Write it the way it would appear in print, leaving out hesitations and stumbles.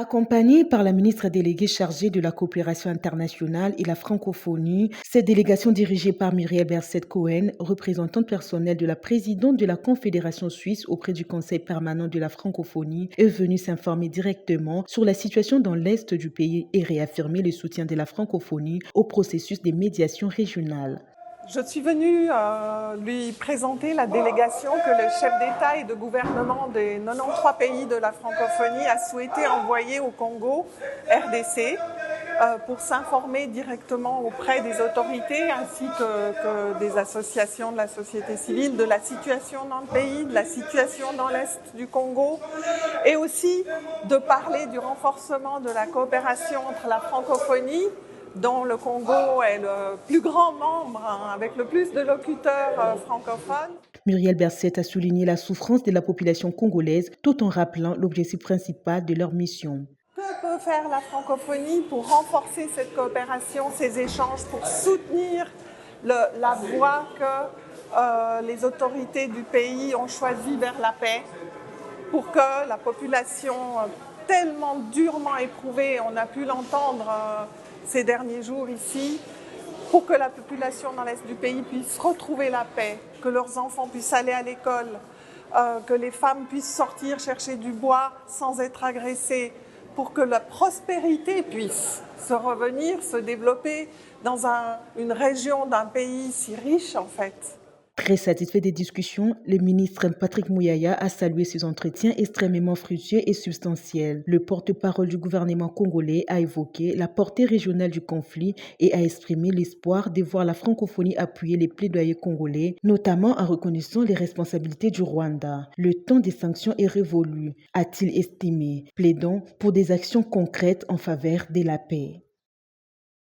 Accompagnée par la ministre déléguée chargée de la coopération internationale et la francophonie, cette délégation dirigée par Muriel Berset-Cohen, représentante personnelle de la présidente de la Confédération suisse auprès du Conseil permanent de la francophonie, est venue s'informer directement sur la situation dans l'Est du pays et réaffirmer le soutien de la francophonie au processus des médiations régionales. Je suis venue lui présenter la délégation que le chef d'État et de gouvernement des 93 pays de la francophonie a souhaité envoyer au Congo, RDC, pour s'informer directement auprès des autorités ainsi que des associations de la société civile de la situation dans le pays, de la situation dans l'Est du Congo et aussi de parler du renforcement de la coopération entre la francophonie dont le Congo est le plus grand membre, avec le plus de locuteurs francophones. Muriel Berset a souligné la souffrance de la population congolaise tout en rappelant l'objectif principal de leur mission. Que peut faire la francophonie pour renforcer cette coopération, ces échanges, pour soutenir la voie que les autorités du pays ont choisie vers la paix, pour que la population tellement durement éprouvée, on a pu l'entendre ces derniers jours ici, pour que la population dans l'Est du pays puisse retrouver la paix, que leurs enfants puissent aller à l'école, que les femmes puissent sortir chercher du bois sans être agressées, pour que la prospérité puisse se revenir, se développer dans une région d'un pays si riche en fait. Très satisfait des discussions, le ministre Patrick Mouyaya a salué ces entretiens extrêmement fructueux et substantiels. Le porte-parole du gouvernement congolais a évoqué la portée régionale du conflit et a exprimé l'espoir de voir la francophonie appuyer les plaidoyers congolais, notamment en reconnaissant les responsabilités du Rwanda. Le temps des sanctions est révolu, a-t-il estimé, plaidant pour des actions concrètes en faveur de la paix.